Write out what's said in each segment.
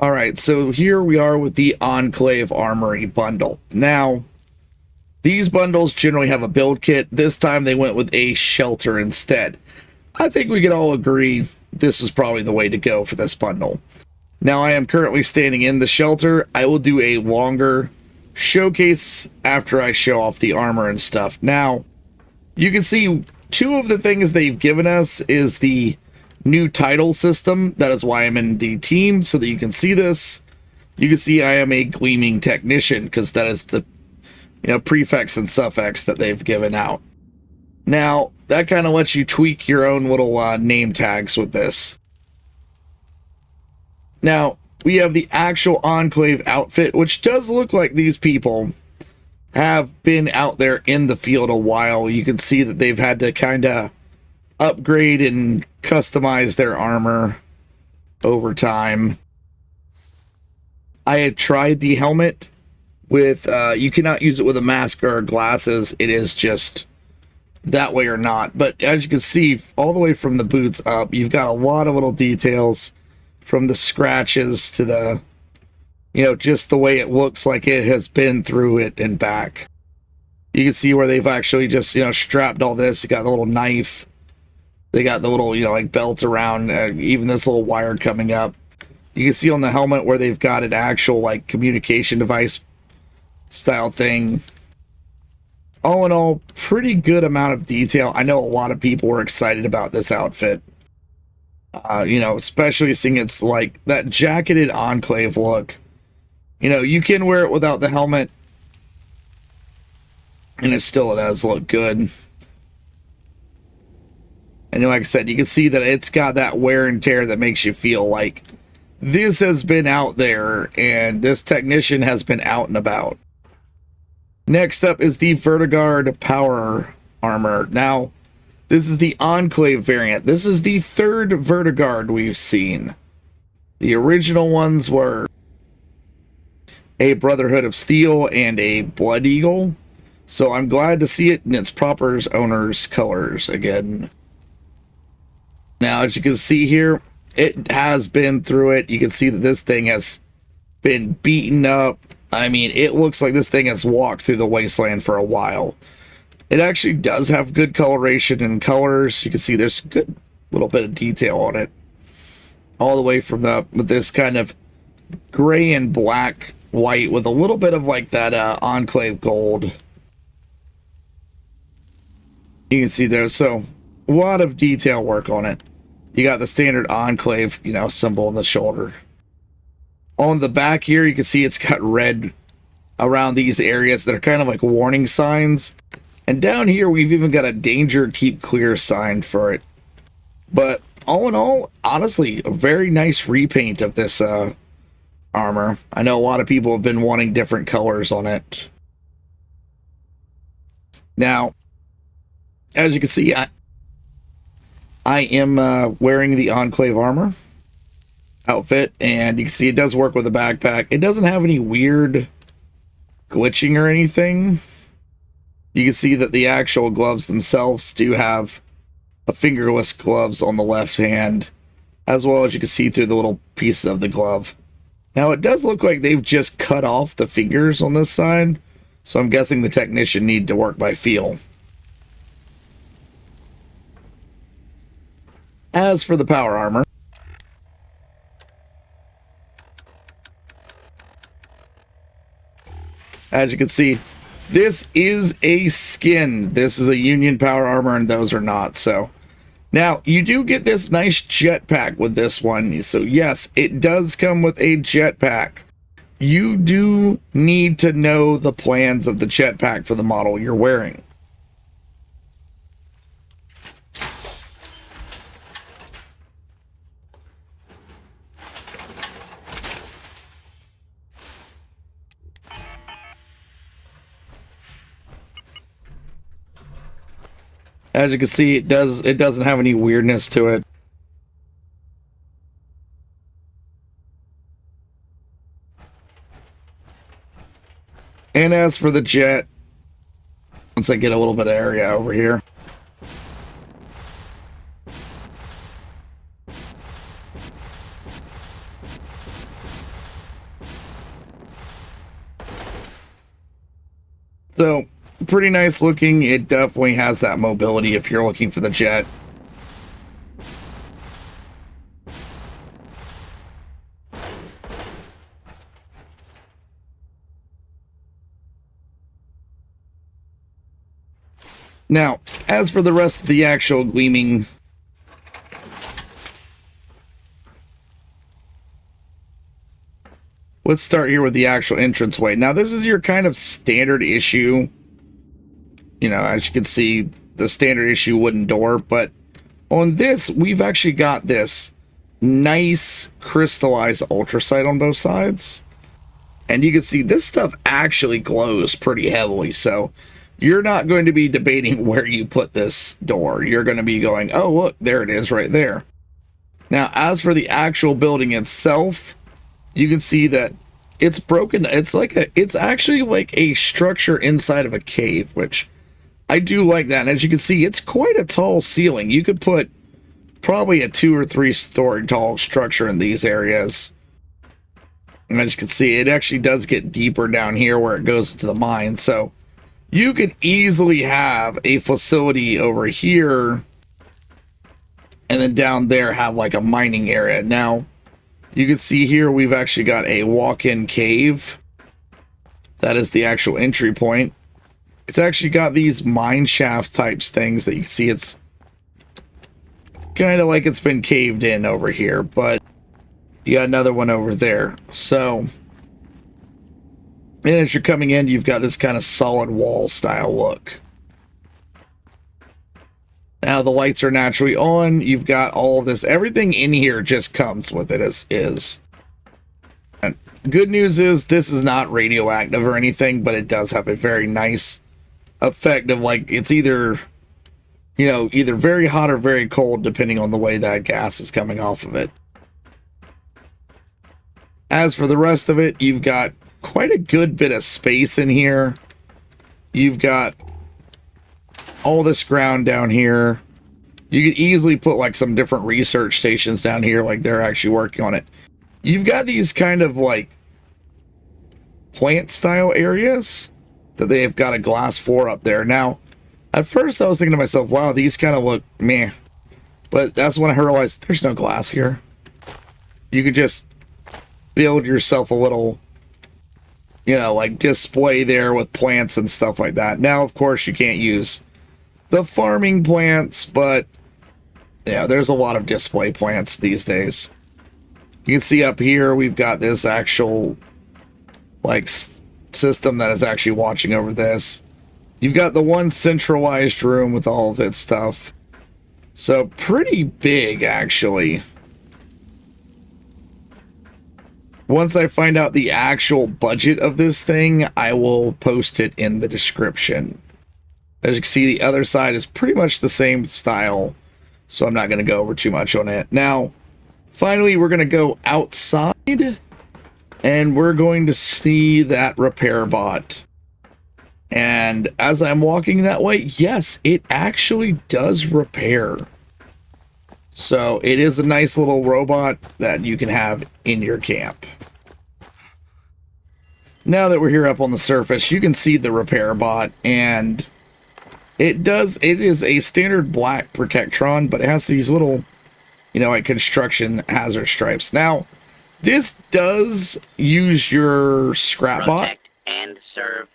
All right, so here we are with the Enclave Armory bundle. Now, these bundles generally have a build kit. This time they went with a shelter instead. I think we can all agree this is probably the way to go for this bundle. Now, I am currently standing in the shelter. I will do a longer showcase after I show off the armor and stuff. Now, you can see two of the things they've given us is the new title system. That is why I'm in the team, so that you can see this. You can see I am a Gleaming Technician, because that is the prefix and suffix that they've given out. Now, that kind of lets you tweak your own little name tags with this. Now, we have the actual Enclave outfit, which does look like these people have been out there in the field a while. You can see that they've had to kind of upgrade and customize their armor over time. I had tried the helmet with, you cannot use it with a mask or glasses. It is just that way or not. But as you can see, all the way from the boots up, you've got a lot of little details from the scratches to the, just the way it looks like it has been through it and back. You can see where they've actually just, strapped all this. You got the little knife. They got the little, like belt around, even this little wire coming up. You can see on the helmet where they've got an actual, like, communication device style thing. All in all, pretty good amount of detail. I know a lot of people were excited about this outfit. Especially seeing it's like that jacketed Enclave look. You can wear it without the helmet, and it does look good. And like I said, you can see that it's got that wear and tear that makes you feel like this has been out there and this technician has been out and about. Next up is the Vertiguard power armor. Now, this is the Enclave variant. This is the third Vertiguard we've seen. The original ones were a Brotherhood of Steel and a Blood Eagle. So I'm glad to see it in its proper owner's colors again. Now, as you can see here, it has been through it. You can see that this thing has been beaten up. I mean, it looks like this thing has walked through the wasteland for a while. It actually does have good coloration and colors. You can see there's a good little bit of detail on it. All the way from with this kind of gray and black white with a little bit of like that Enclave gold. You can see there, so a lot of detail work on it. You got the standard Enclave, symbol on the shoulder. On the back here, you can see it's got red around these areas that are kind of like warning signs. And down here, we've even got a danger keep clear sign for it. But all in all, honestly, a very nice repaint of this armor. I know a lot of people have been wanting different colors on it. Now, as you can see, I am wearing the Enclave armor outfit, and you can see it does work with a backpack. It doesn't have any weird glitching or anything. You can see that the actual gloves themselves do have a fingerless gloves on the left hand, as well as you can see through the little pieces of the glove. Now, it does look like they've just cut off the fingers on this side, so I'm guessing the technician need to work by feel. As for the power armor, as you can see, this is a skin. This is a Union power armor, and those are not. So now you do get this nice jetpack with this one. So yes, it does come with a jetpack. You do need to know the plans of the jetpack for the model you're wearing. As you can see, it doesn't have any weirdness to it. And as for the jet, once I get a little bit of area over here, So, pretty nice looking. It definitely has that mobility if you're looking for the jet. Now, as for the rest of the actual Gleaming, let's start here with the actual entranceway. Now, this is your kind of standard issue. You know, as you can see, the standard issue wooden door. But on this, we've actually got this nice crystallized ultrasight on both sides. And you can see this stuff actually glows pretty heavily. So you're not going to be debating where you put this door. You're going to be going, oh, look, there it is right there. Now, as for the actual building itself, you can see that it's broken. It's actually like a structure inside of a cave, which I do like that. And as you can see, it's quite a tall ceiling. You could put probably a 2 or 3 story tall structure in these areas. And as you can see, it actually does get deeper down here where it goes to the mine. So you could easily have a facility over here and then down there have like a mining area. Now, you can see here we've actually got a walk-in cave. That is the actual entry point. It's actually got these mine shaft types things that you can see. It's kind of like it's been caved in over here, but you got another one over there. So, and as you're coming in, you've got this kind of solid wall style look. Now the lights are naturally on. You've got all of this. Everything in here just comes with it as is. And good news is this is not radioactive or anything, but it does have a very nice effect of like it's either, you know, either very hot or very cold depending on the way that gas is coming off of it. As for the rest of it, you've got quite a good bit of space in here. You've got all this ground down here. You could easily put like some different research stations down here, like they're actually working on it. You've got these kind of like plant style areas that they've got a glass floor up there. Now, at first I was thinking to myself, wow, these kind of look meh. But that's when I realized there's no glass here. You could just build yourself a little, you know, like display there with plants and stuff like that. Now, of course, you can't use the farming plants, but yeah, there's a lot of display plants these days. You can see up here, we've got this actual like system that is actually watching over this. You've got the one centralized room with all of its stuff. So pretty big, actually. Once I find out the actual budget of this thing, I will post it in the description. As you can see, the other side is pretty much the same style, so I'm not going to go over too much on it. Now, finally, we're going to go outside, and we're going to see that repair bot. And as I'm walking that way, yes, it actually does repair. So it is a nice little robot that you can have in your camp. Now that we're here up on the surface, you can see the repair bot, and it is a standard black Protectron, but it has these little, you know, like construction hazard stripes. Now, this does use your scrap bot and serve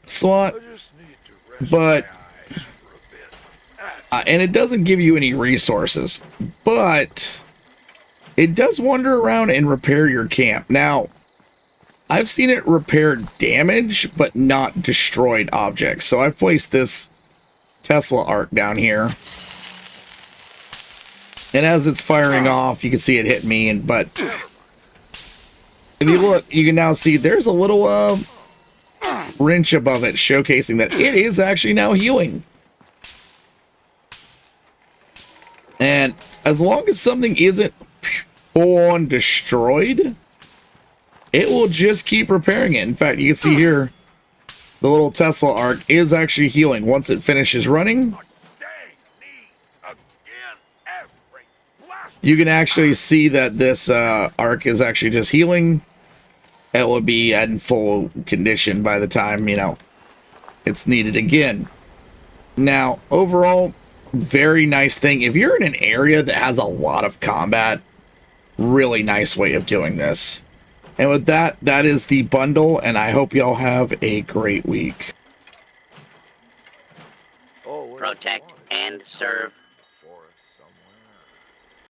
slot, but and it doesn't give you any resources, but it does wander around and repair your camp. Now, I've seen it repair damage, but not destroyed objects. So I've placed this Tesla arc down here, and as it's firing off, you can see it hit me. But if you look, you can now see there's a little wrench above it, showcasing that it is actually now healing. And as long as something isn't full-on destroyed, it will just keep repairing it. In fact, you can see here, the little Tesla arc is actually healing. Once it finishes running, you can actually see that this arc is actually just healing. It will be in full condition by the time, you know, it's needed again. Now, overall, very nice thing. If you're in an area that has a lot of combat, really nice way of doing this. And with that, that is the bundle, and I hope y'all have a great week. Protect and serve